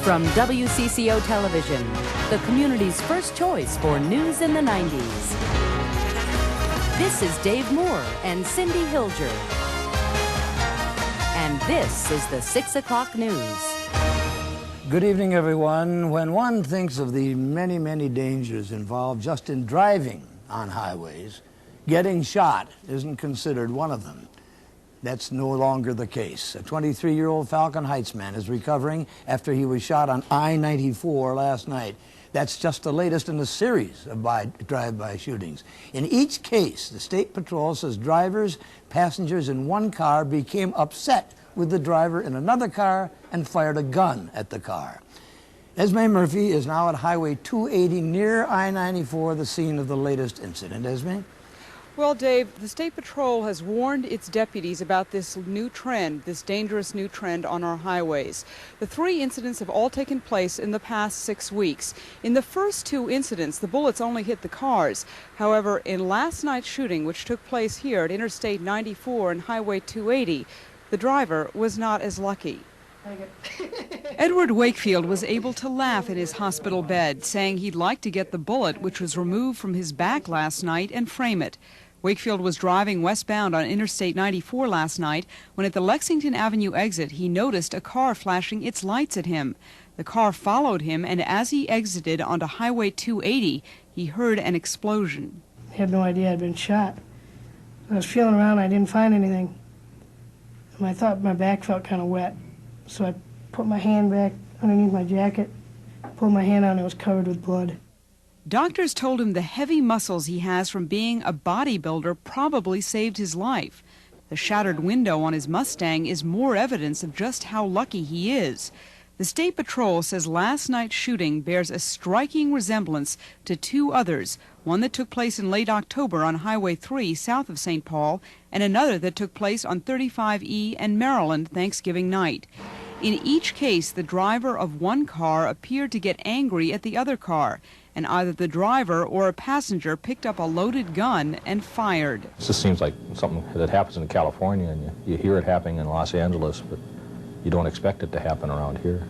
From WCCO Television, the community's first choice for news in the 90s. This is Dave Moore and Cindy Hilger. And this is the 6 o'clock news. Good evening, everyone. When one thinks of the many, many dangers involved just in driving on highways, getting shot isn't considered one of them. That's no longer the case. A 23-year-old Falcon Heights man is recovering after he was shot on I-94 last night. That's just the latest in a series of drive-by shootings. In each case, the State Patrol says drivers, passengers in one car became upset with the driver in another car and fired a gun at the car. Esme Murphy is now at Highway 280 near I-94, the scene of the latest incident. Esme? Well, Dave, the State Patrol has warned its deputies about this new trend, this dangerous new trend on our highways. The three incidents have all taken place in the past 6 weeks. In the first two incidents, the bullets only hit the cars. However, in last night's shooting, which took place here at Interstate 94 and Highway 280, the driver was not as lucky. Edward Wakefield was able to laugh in his hospital bed, saying he'd like to get the bullet which was removed from his back last night and frame it. Wakefield was driving westbound on Interstate 94 last night when at the Lexington Avenue exit he noticed a car flashing its lights at him. The car followed him, and as he exited onto Highway 280, he heard an explosion. I had no idea I'd been shot. I was feeling around, I didn't find anything. And I thought my back felt kind of wet. So I put my hand back underneath my jacket, pulled my hand out, and it was covered with blood. Doctors told him the heavy muscles he has from being a bodybuilder probably saved his life. The shattered window on his Mustang is more evidence of just how lucky he is. The State Patrol says last night's shooting bears a striking resemblance to two others, one that took place in late October on Highway 3 south of St. Paul, and another that took place on 35E and Maryland Thanksgiving night. In each case, the driver of one car appeared to get angry at the other car, and either the driver or a passenger picked up a loaded gun and fired. It just seems like something that happens in California, and you hear it happening in Los Angeles, but you don't expect it to happen around here.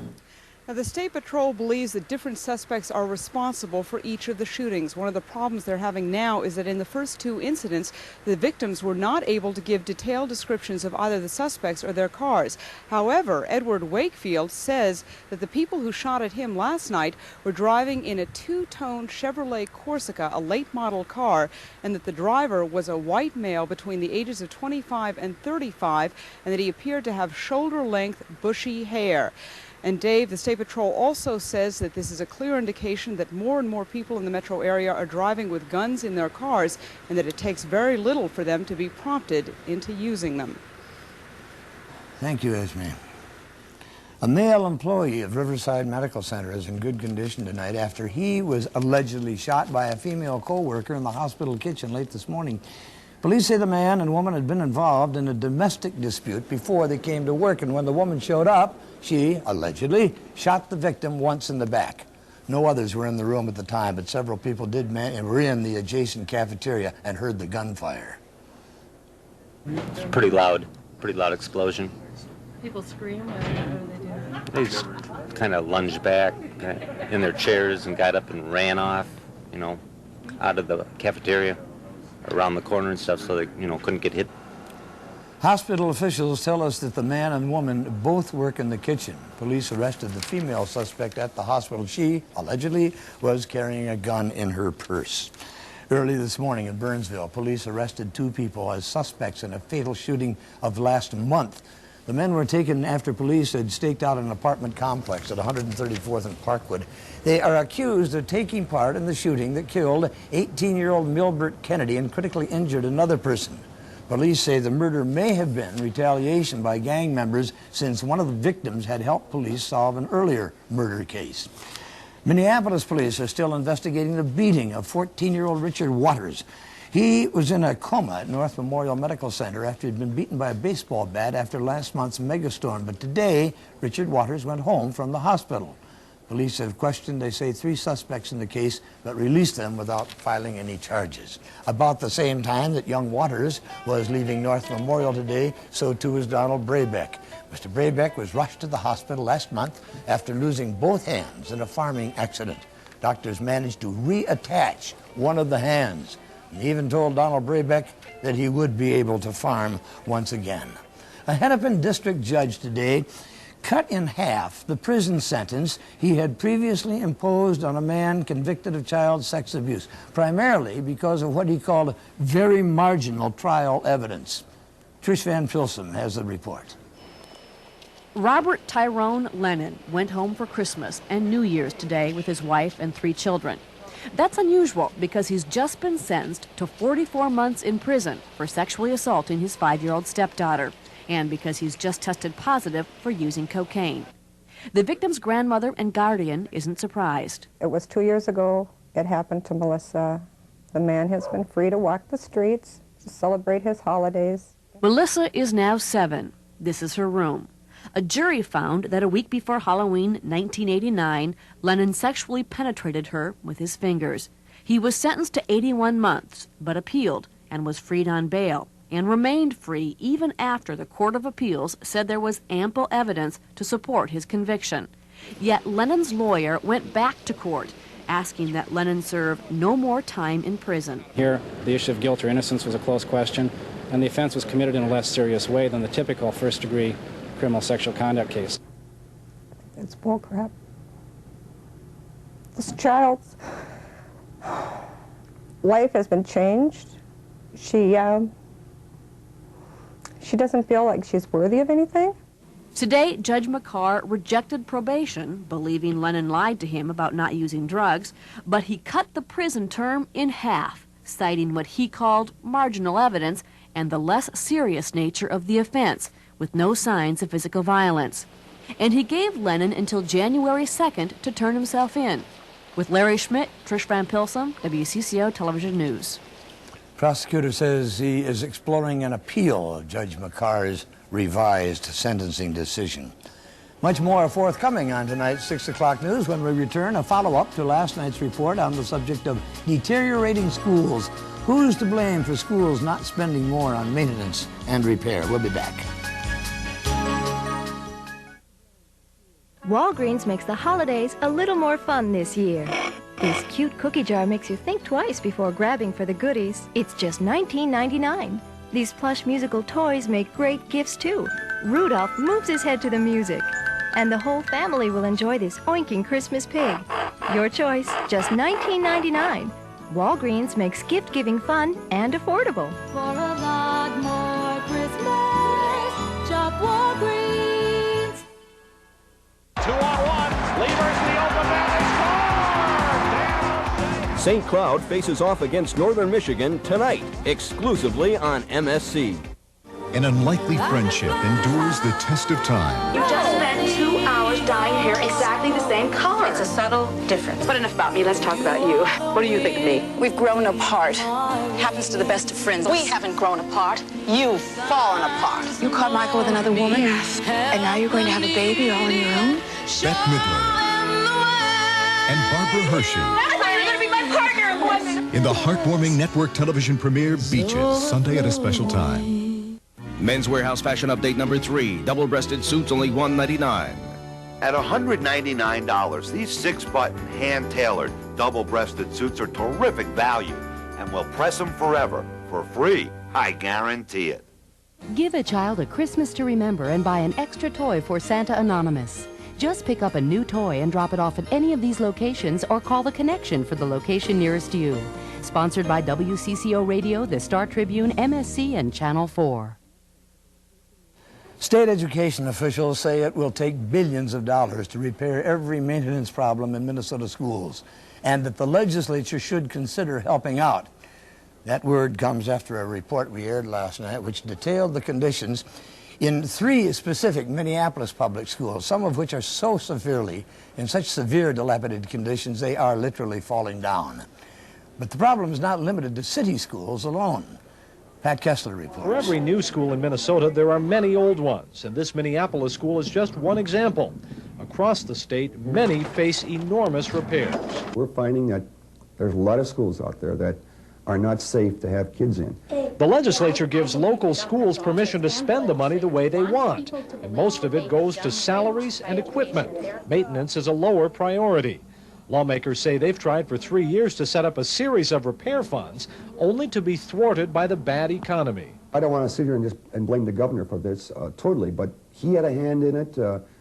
Now, the State Patrol believes that different suspects are responsible for each of the shootings. One of the problems they're having now is that in the first two incidents, the victims were not able to give detailed descriptions of either the suspects or their cars. However, Edward Wakefield says that the people who shot at him last night were driving in a two-tone Chevrolet Corsica, a late model car, and that the driver was a white male between the ages of 25 and 35, and that he appeared to have shoulder-length, bushy hair. And Dave, the State Patrol also says that this is a clear indication that more and more people in the metro area are driving with guns in their cars, and that it takes very little for them to be prompted into using them. Thank you, Esme. A male employee of Riverside Medical Center is in good condition tonight after he was allegedly shot by a female co-worker in the hospital kitchen late this morning. Police say the man and woman had been involved in a domestic dispute before they came to work, and when the woman showed up, she, allegedly, shot the victim once in the back. No others were in the room at the time, but several people were in the adjacent cafeteria and heard the gunfire. It's pretty loud explosion. People scream, what do they do? They just kind of lunged back in their chairs and got up and ran off, out of the cafeteria, around the corner and stuff, so they, couldn't get hit. Hospital officials tell us that the man and woman both work in the kitchen. Police arrested the female suspect at the hospital. She, allegedly, was carrying a gun in her purse. Early this morning in Burnsville, police arrested two people as suspects in a fatal shooting of last month. The men were taken after police had staked out an apartment complex at 134th and Parkwood. They are accused of taking part in the shooting that killed 18-year-old Milbert Kennedy and critically injured another person. Police say the murder may have been retaliation by gang members, since one of the victims had helped police solve an earlier murder case. Minneapolis police are still investigating the beating of 14-year-old Richard Waters. He was in a coma at North Memorial Medical Center after he'd been beaten by a baseball bat after last month's megastorm. But today, Richard Waters went home from the hospital. Police have questioned, they say, 3 suspects in the case, but released them without filing any charges. About the same time that young Waters was leaving North Memorial today, so too was Donald Brabeck. Mr. Brabeck was rushed to the hospital last month after losing both hands in a farming accident. Doctors managed to reattach one of the hands, and even told Donald Brabeck that he would be able to farm once again. A Hennepin district judge today cut in half the prison sentence he had previously imposed on a man convicted of child sex abuse, primarily because of what he called very marginal trial evidence. Trish Van Pilsen has the report. Robert Tyrone Lennon went home for Christmas and New Year's today with his wife and 3 children. That's unusual because he's just been sentenced to 44 months in prison for sexually assaulting his 5-year-old stepdaughter, and because he's just tested positive for using cocaine. The victim's grandmother and guardian isn't surprised. It was 2 years ago. It happened to Melissa. The man has been free to walk the streets, to celebrate his holidays. Melissa is now 7. This is her room. A jury found that a week before Halloween 1989, Lennon sexually penetrated her with his fingers. He was sentenced to 81 months, but appealed and was freed on bail, and remained free even after the Court of Appeals said there was ample evidence to support his conviction. Yet Lennon's lawyer went back to court, asking that Lennon serve no more time in prison. Here, the issue of guilt or innocence was a close question, and the offense was committed in a less serious way than the typical first-degree criminal sexual conduct case. It's bullcrap. This child's life has been changed. She doesn't feel like she's worthy of anything. Today, Judge McCarr rejected probation, believing Lennon lied to him about not using drugs, but he cut the prison term in half, citing what he called marginal evidence and the less serious nature of the offense, with no signs of physical violence. And he gave Lennon until January 2nd to turn himself in. With Larry Schmidt, Trish Van Pilsen, WCCO Television News. Prosecutor says he is exploring an appeal of Judge McCarr's revised sentencing decision. Much more forthcoming on tonight's 6 o'clock news when we return, a follow-up to last night's report on the subject of deteriorating schools. Who's to blame for schools not spending more on maintenance and repair? We'll be back. Walgreens makes the holidays a little more fun this year. This cute cookie jar makes you think twice before grabbing for the goodies. It's just $19.99. These plush musical toys make great gifts too. Rudolph moves his head to the music. And the whole family will enjoy this oinking Christmas pig. Your choice, just $19.99. Walgreens makes gift-giving fun and affordable. For a lot more Christmas, shop Walgreens. 2-on-1, Lever's the open man, score! St. Cloud faces off against Northern Michigan tonight, exclusively on MSC. An unlikely friendship endures the test of time. You just spent 2 hours dyeing hair exactly the same color. It's a subtle difference. But enough about me. Let's talk about you. What do you think of me? We've grown apart. Happens to the best of friends. We haven't grown apart. You've fallen apart. You caught Michael with another woman? Yes. And now you're going to have a baby all on your own? Bette Midler and Barbara Hershey. I thought you were going to be my partner in this. In the heartwarming network television premiere, Beaches, Sunday at a special time. Men's Warehouse Fashion Update number 3. Double-breasted suits only $199. At $199, these 6-button, hand-tailored, double-breasted suits are terrific value and will press them forever for free. I guarantee it. Give a child a Christmas to remember and buy an extra toy for Santa Anonymous. Just pick up a new toy and drop it off at any of these locations or call the Connection for the location nearest you. Sponsored by WCCO Radio, the Star Tribune, MSC, and Channel 4. State education officials say it will take billions of dollars to repair every maintenance problem in Minnesota schools, and that the legislature should consider helping out. That word comes after a report we aired last night which detailed the conditions in 3 specific Minneapolis public schools, some of which are so severely, in such severe dilapidated conditions, they are literally falling down. But the problem is not limited to city schools alone. Pat Kessler reports. For every new school in Minnesota, there are many old ones, and this Minneapolis school is just one example. Across the state, many face enormous repairs. We're finding that there's a lot of schools out there that are not safe to have kids in. The legislature gives local schools permission to spend the money the way they want, and most of it goes to salaries and equipment. Maintenance is a lower priority. Lawmakers say they've tried for 3 years to set up a series of repair funds, only to be thwarted by the bad economy. I don't want to sit here and blame the governor for this totally, but he had a hand in it,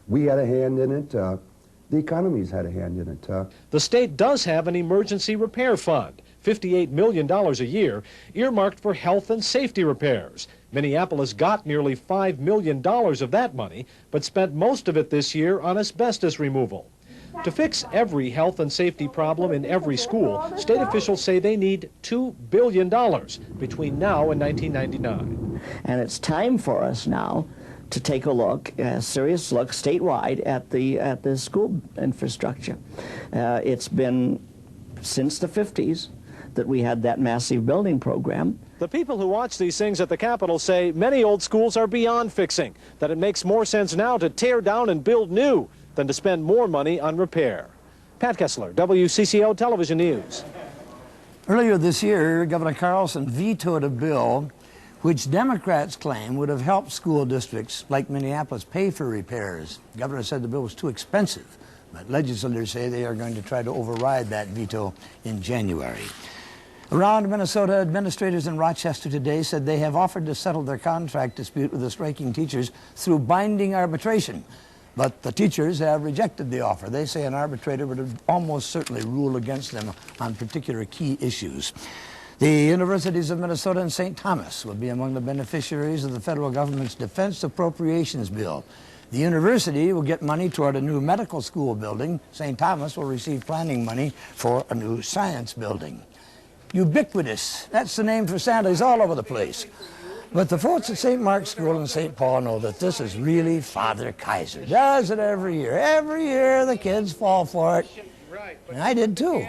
we had a hand in it, the economy's had a hand in it. The state does have an emergency repair fund, $58 million a year, earmarked for health and safety repairs. Minneapolis got nearly $5 million of that money, but spent most of it this year on asbestos removal. To fix every health and safety problem in every school, state officials say they need $2 billion between now and 1999. And it's time for us now to take a look, a serious look statewide at the school infrastructure. It's been since the 50s that we had that massive building program. The people who watch these things at the Capitol say many old schools are beyond fixing, that it makes more sense now to tear down and build new than to spend more money on repair. Pat Kessler, WCCO Television News. Earlier this year, Governor Carlson vetoed a bill which Democrats claim would have helped school districts like Minneapolis pay for repairs. The governor said the bill was too expensive, but legislators say they are going to try to override that veto in January. Around Minnesota, administrators in Rochester today said they have offered to settle their contract dispute with the striking teachers through binding arbitration. But the teachers have rejected the offer. They say an arbitrator would have almost certainly ruled against them on particular key issues. The universities of Minnesota and St. Thomas will be among the beneficiaries of the federal government's defense appropriations bill. The university will get money toward a new medical school building. St. Thomas will receive planning money for a new science building. Ubiquitous, that's the name for Santa. He's all over the place. But the folks at St. Mark's School in St. Paul know that this is really Father Kaiser. Does it every year. Every year the kids fall for it. And I did too.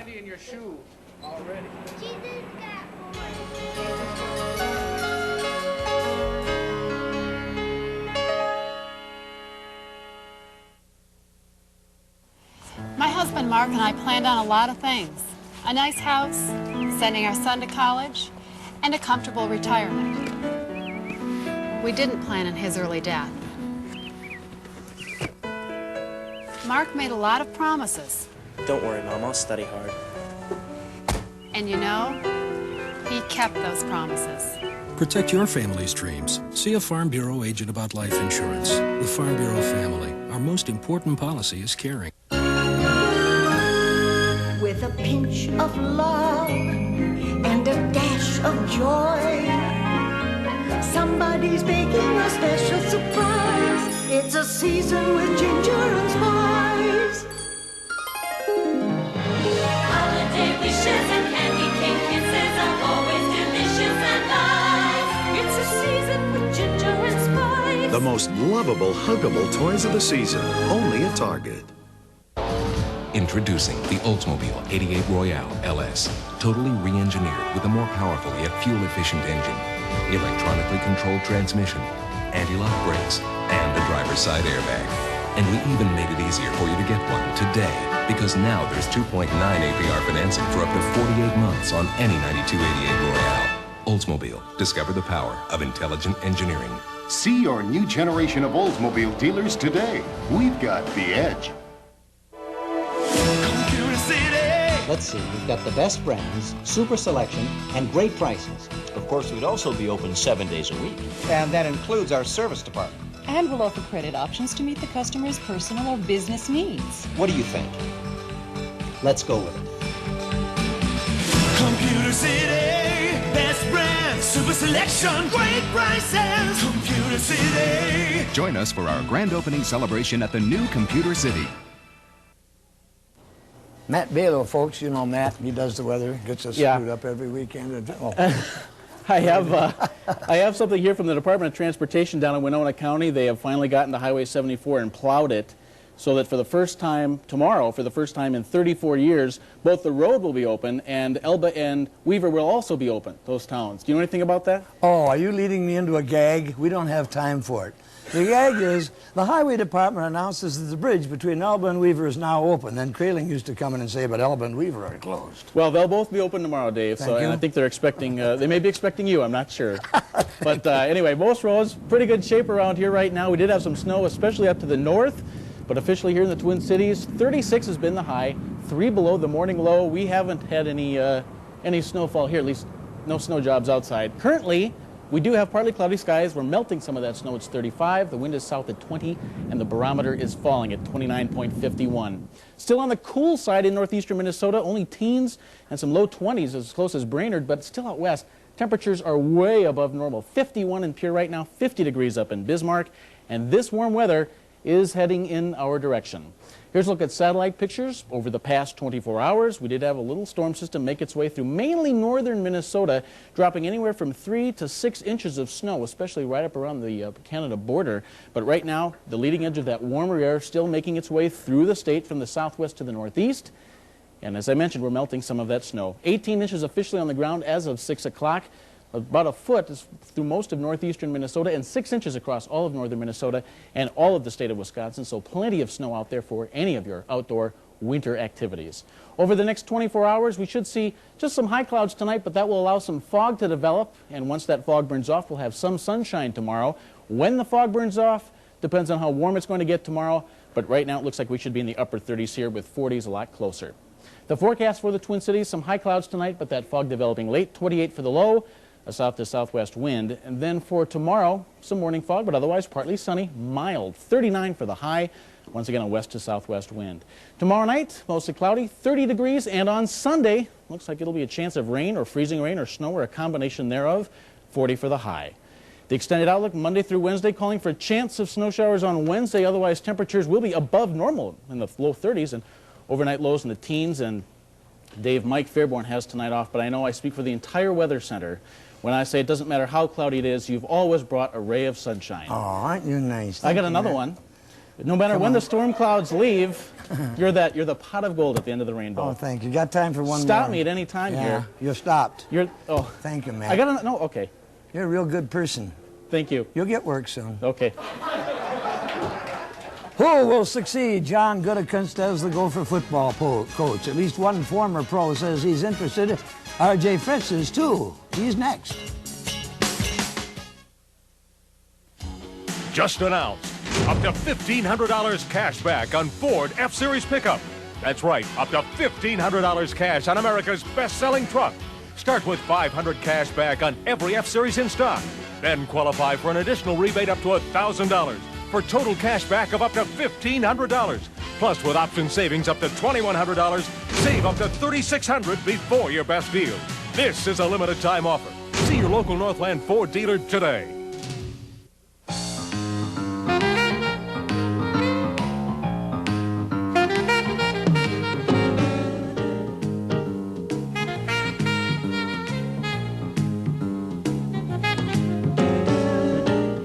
My husband Mark and I planned on a lot of things. A nice house, sending our son to college, and a comfortable retirement. We didn't plan on his early death. Mark made a lot of promises. Don't worry, Mom, I'll study hard. And you know, he kept those promises. Protect your family's dreams. See a Farm Bureau agent about life insurance. The Farm Bureau family. Our most important policy is caring. With a pinch of love and a dash of joy, somebody's baking a special surprise. It's a season with ginger and spice. Holiday wishes and candy cane kisses are always delicious and nice. It's a season with ginger and spice. The most lovable, huggable toys of the season, only at Target. Introducing the Oldsmobile 88 Royale LS. Totally re-engineered with a more powerful yet fuel-efficient engine, electronically controlled transmission, anti-lock brakes, and a driver's side airbag. And we even made it easier for you to get one today, because now there's 2.9 APR financing for up to 48 months on any 9288 Royale. Oldsmobile. Discover the power of intelligent engineering. See your new generation of Oldsmobile dealers today. We've got the edge. Let's see, we've got the best brands, super selection, and great prices. Of course, we'd also be open 7 days a week. And that includes our service department. And we'll offer credit options to meet the customer's personal or business needs. What do you think? Let's go with it. Computer City, best brands, super selection, great prices. Computer City. Join us for our grand opening celebration at the new Computer City. Matt Balo, folks, you know Matt. He does the weather, gets us screwed up every weekend. I have something here from the Department of Transportation down in Winona County. They have finally gotten to Highway 74 and plowed it so that for the first time, tomorrow, for the first time in 34 years, both the road will be open and Elba and Weaver will also be open, those towns. Do you know anything about that? Oh, are you leading me into a gag? We don't have time for it. The gag is The Highway Department announces that the bridge between Elba and Weaver is now open. Then Kraling used to come in and say, but Elba and Weaver are closed. Well, they'll both be open tomorrow, Dave. Thank you. And I think they're expecting, they may be expecting you, I'm not sure. But anyway, most roads, pretty good shape around here right now. We did have some snow, especially up to the north. But officially here in the Twin Cities, 36 has been the high, 3 below the morning low. We haven't had any snowfall here, at least no snow jobs outside. Currently, we do have partly cloudy skies. We're melting some of that snow. It's 35. The wind is south at 20, and the barometer is falling at 29.51. Still on the cool side in northeastern Minnesota, only teens and some low 20s as close as Brainerd, but still out west. Temperatures are way above normal. 51 in Pierre right now, 50 degrees up in Bismarck, and this warm weather is heading in our direction. Here's a look at satellite pictures. Over the past 24 hours, we did have a little storm system make its way through mainly northern Minnesota, dropping anywhere from 3 to 6 inches of snow, especially right up around the Canada border. But right now, the leading edge of that warmer air still making its way through the state from the southwest to the northeast. And as I mentioned, we're melting some of that snow. 18 inches officially on the ground as of 6 o'clock. About a foot is through most of northeastern Minnesota and 6 inches across all of northern Minnesota and all of the state of Wisconsin, so plenty of snow out there for any of your outdoor winter activities. Over the next 24 hours, we should see just some high clouds tonight, but that will allow some fog to develop, and once that fog burns off, we'll have some sunshine tomorrow. When the fog burns off depends on how warm it's going to get tomorrow, but right now it looks like we should be in the upper 30s here with 40s a lot closer. The forecast for the Twin Cities, some high clouds tonight, but that fog developing late, 28 for the low. A south to southwest wind. And then for tomorrow, some morning fog, but otherwise partly sunny, mild, 39 for the high. Once again, a west to southwest wind. Tomorrow night, mostly cloudy, 30 degrees. And on Sunday, looks like it'll be a chance of rain or freezing rain or snow or a combination thereof, 40 for the high. The extended outlook Monday through Wednesday calling for a chance of snow showers on Wednesday. Otherwise, temperatures will be above normal in the low 30s and overnight lows in the teens. And Dave, Mike Fairborn has tonight off, but I know I speak for the entire Weather Center when I say it doesn't matter how cloudy it is, you've always brought a ray of sunshine. Oh, aren't you nice? I got another one. No matter when the storm clouds leave, you're the pot of gold at the end of the rainbow. Oh, thank you. Got time for one more? Stop me at any time here. You're stopped. Oh, thank you, man. I got no. Okay. You're a real good person. Thank you. You'll get work soon. Okay. Who will succeed John Gutekunst as the Gopher football coach? At least one former pro says he's interested. R.J. Fritz is too. He's next. Just announced, up to $1,500 cash back on Ford F-Series pickup. That's right, up to $1,500 cash on America's best-selling truck. Start with $500 cash back on every F-Series in stock. Then qualify for an additional rebate up to $1,000 for total cash back of up to $1,500. Plus, with option savings up to $2,100, save up to $3,600 before your best deal. This is a limited time offer. See your local Northland Ford dealer today.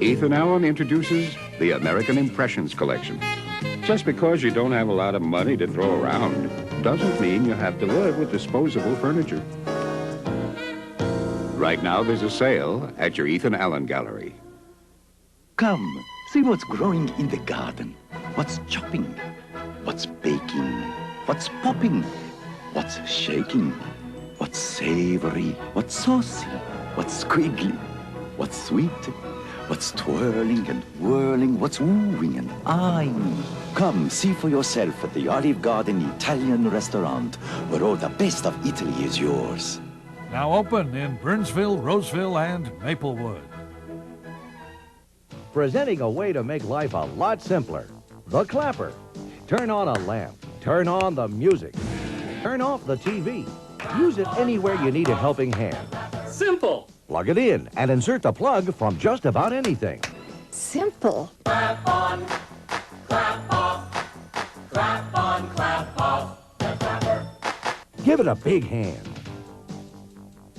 Ethan Allen introduces the American Impressions Collection. Just because you don't have a lot of money to throw around doesn't mean you have to live with disposable furniture. Right now, there's a sale at your Ethan Allen Gallery. Come, see what's growing in the garden. What's chopping, what's baking, what's popping, what's shaking, what's savory, what's saucy, what's squiggly, what's sweet, what's twirling and whirling, what's wooing and eyeing. Come, see for yourself at the Olive Garden Italian restaurant, where all the best of Italy is yours. Now open in Burnsville, Roseville, and Maplewood. Presenting a way to make life a lot simpler. The Clapper. Turn on a lamp. Turn on the music. Turn off the TV. Use it anywhere you need a helping hand. Simple. Plug it in and insert the plug from just about anything. Simple. Clap on, clap off, clap on, clap off. The Clapper. Give it a big hand.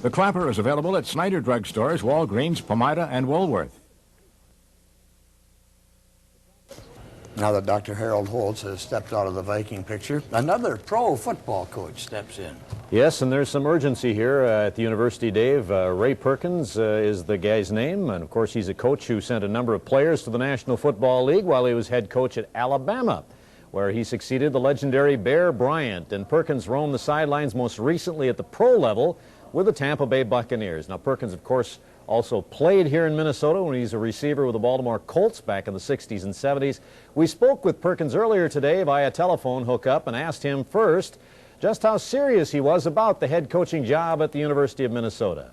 The Clapper is available at Snyder Drug Stores, Walgreens, Pomida, and Woolworth. Now that Dr. Harold Holtz has stepped out of the Viking picture, another pro football coach steps in. Yes, and there's some urgency here at the university, Dave. Ray Perkins is the guy's name, and of course he's a coach who sent a number of players to the National Football League while he was head coach at Alabama, where he succeeded the legendary Bear Bryant. And Perkins roamed the sidelines most recently at the pro level with the Tampa Bay Buccaneers. Now, Perkins, of course, also played here in Minnesota when he's a receiver with the Baltimore Colts back in the 60s and 70s. We spoke with Perkins earlier today via telephone hookup and asked him first just how serious he was about the head coaching job at the University of Minnesota.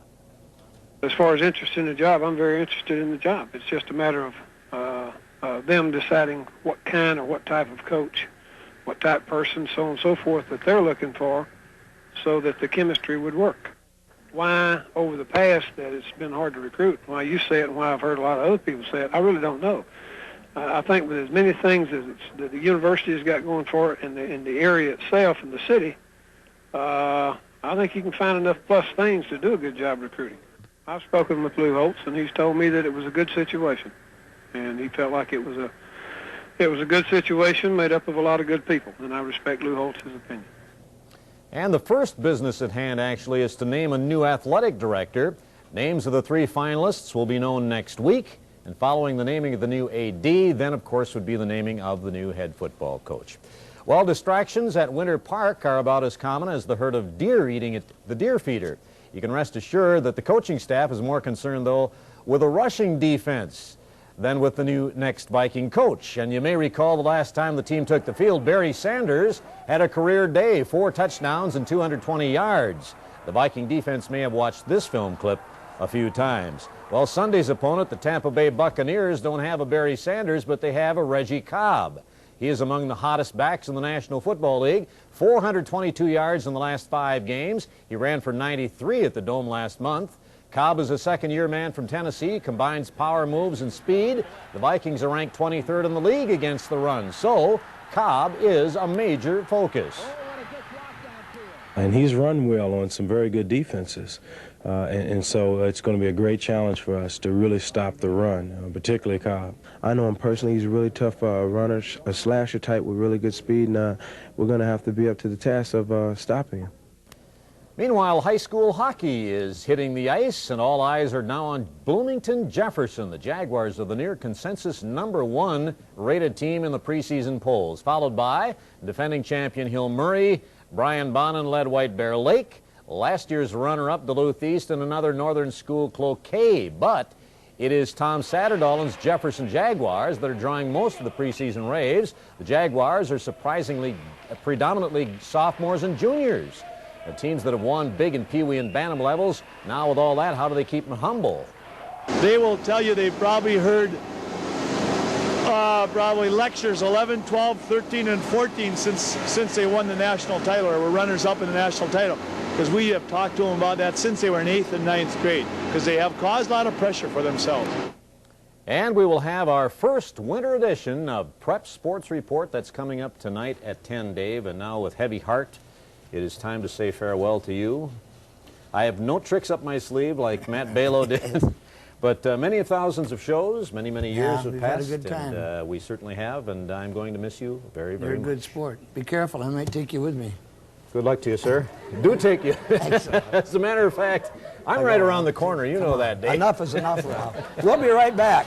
As far as interest in the job, I'm very interested in the job. It's just a matter of them deciding what kind or what type of coach, what type of person, so on and so forth, that they're looking for so that the chemistry would work. Why, over the past, that it's been hard to recruit, why you say it and why I've heard a lot of other people say it, I really don't know. I think with as many things as that the university has got going for it in the area itself, in the city, I think you can find enough plus things to do a good job recruiting. I've spoken with Lou Holtz, and he's told me that it was a good situation, and he felt like it was a good situation made up of a lot of good people, and I respect Lou Holtz's opinion. And the first business at hand, actually, is to name a new athletic director. Names of the 3 finalists will be known next week. And following the naming of the new AD, then, of course, would be the naming of the new head football coach. Well, distractions at Winter Park are about as common as the herd of deer eating at the deer feeder. You can rest assured that the coaching staff is more concerned, though, with a rushing defense than with the new next Viking coach. And you may recall the last time the team took the field, Barry Sanders had a career day, 4 touchdowns and 220 yards. The Viking defense may have watched this film clip a few times. Well, Sunday's opponent, the Tampa Bay Buccaneers, don't have a Barry Sanders, but they have a Reggie Cobb. He is among the hottest backs in the National Football League. 422 yards in the last 5 games. He ran for 93 at the Dome last month. Cobb is a second-year man from Tennessee, combines power moves and speed. The Vikings are ranked 23rd in the league against the run, so Cobb is a major focus. And he's run well on some very good defenses. And so it's going to be a great challenge for us to really stop the run, particularly Cobb. I know him personally. He's a really tough runner, a slasher type with really good speed, and we're going to have to be up to the task of stopping him. Meanwhile, high school hockey is hitting the ice, and all eyes are now on Bloomington Jefferson. The Jaguars are the near consensus #1 rated team in the preseason polls, followed by defending champion Hill Murray. Brian Bonnen led White Bear Lake. Last year's runner-up, Duluth East, and another northern school, Cloquet. But it is Tom Satterdahl's Jefferson Jaguars that are drawing most of the preseason raves. The Jaguars are surprisingly predominantly sophomores and juniors. The teams that have won big in Pee Wee and Bantam levels, now with all that, how do they keep them humble? They will tell you they've probably heard probably lectures 11, 12, 13, and 14 since they won the national title, or were runners-up in the national title. Because we have talked to them about that since they were in 8th and 9th grade, because they have caused a lot of pressure for themselves. And we will have our first winter edition of Prep Sports Report. That's coming up tonight at 10, Dave. And now with heavy heart, it is time to say farewell to you. I have no tricks up my sleeve like Matt Balo did. But many thousands of shows, many years have passed. Had a good time. And we certainly have, and I'm going to miss you very, very much. You're a good sport. Be careful, I might take you with me. Good luck to you, sir. Do take you. As a matter of fact, I'm right around the corner. You know that, Dave. Enough is enough now. We'll be right back.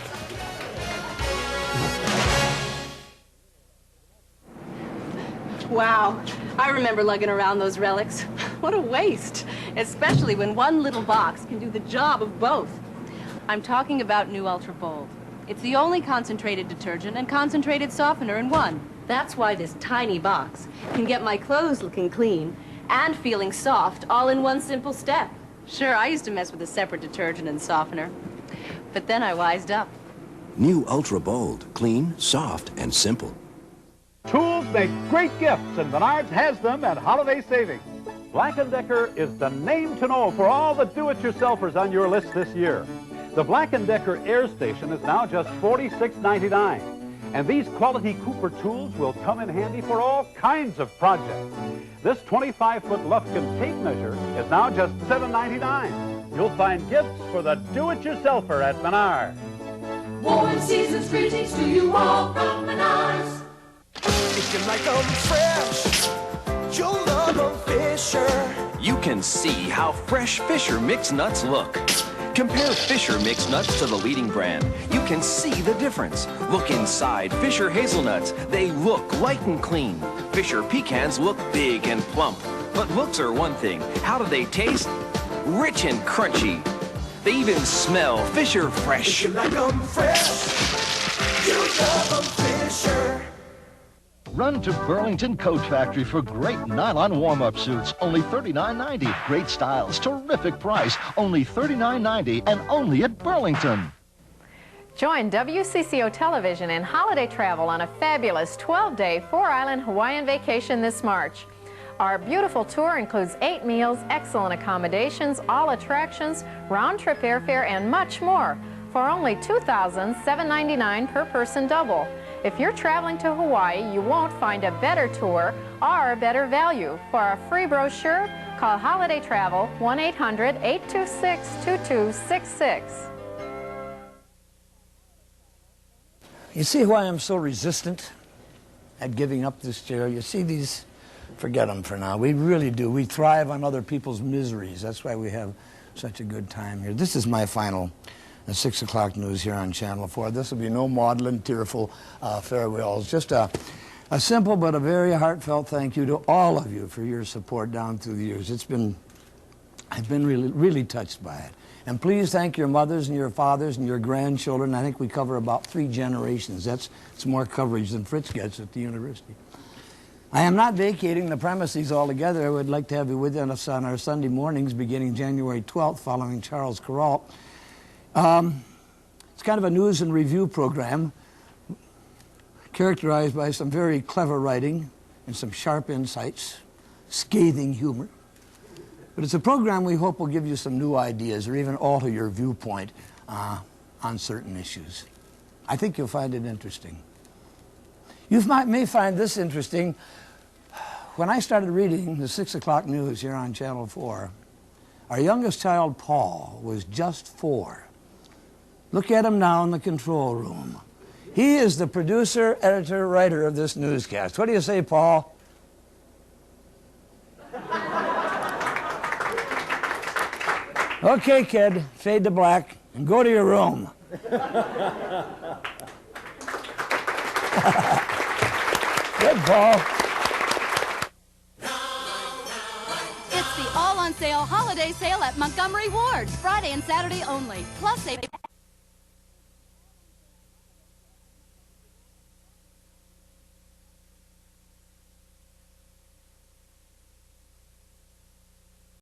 Wow, I remember lugging around those relics. What a waste, especially when one little box can do the job of both. I'm talking about New Ultra Bold. It's the only concentrated detergent and concentrated softener in one. That's why this tiny box can get my clothes looking clean and feeling soft all in one simple step. Sure, I used to mess with a separate detergent and softener, but then I wised up. New Ultra Bold, clean, soft, and simple. Tools make great gifts, and Menards has them at holiday savings. Black & Decker is the name to know for all the do-it-yourselfers on your list this year. The Black & Decker Air Station is now just $46.99. And these quality Cooper tools will come in handy for all kinds of projects. This 25-foot Lufkin tape measure is now just $7.99. You'll find gifts for the do-it-yourselfer at Menards. Warm season's greetings to you all from Menards. If you like them fresh, you'll love them Fisher. you can see how fresh Fisher mixed nuts look. Compare Fisher mixed nuts to the leading brand. You can see the difference. Look inside Fisher hazelnuts. They look light and clean. Fisher pecans look big and plump. But looks are one thing. How do they taste? Rich and crunchy. They even smell Fisher fresh. If you like 'em fresh, you love 'em Fisher. Run to Burlington Coat Factory for great nylon warm-up suits, only $39.90. Great styles, terrific price, only $39.90, and only at Burlington. Join WCCO Television and Holiday Travel on a fabulous 12-day four-island Hawaiian vacation this March. Our beautiful tour includes 8 meals, excellent accommodations, all attractions, round-trip airfare, and much more for only $2,799 per person double. If you're traveling to Hawaii, you won't find a better tour or better value. For a free brochure, call Holiday Travel 1-800-826-2266. You see why I'm so resistant at giving up this chair? You see these, forget them for now. We really do. We thrive on other people's miseries. That's why we have such a good time here. This is my final 6 o'clock news here on Channel 4. This will be no maudlin, tearful farewells. Just a simple but a very heartfelt thank you to all of you for your support down through the years. I've been really touched by it. And please thank your mothers and your fathers and your grandchildren. I think we cover about 3 generations. It's more coverage than Fritz gets at the university. I am not vacating the premises altogether. I would like to have you with us on our Sunday mornings beginning January 12th following Charles Corral. It's kind of a news and review program characterized by some very clever writing and some sharp insights, scathing humor. But it's a program we hope will give you some new ideas or even alter your viewpoint on certain issues. I think you'll find it interesting. You may find this interesting. When I started reading the 6 o'clock news here on Channel 4, our youngest child, Paul, was just 4. Look at him now in the control room. He is the producer, editor, writer of this newscast. What do you say, Paul? Okay, kid, fade to black and go to your room. Good, Paul. It's the all-on-sale holiday sale at Montgomery Ward. Friday and Saturday only. Plus,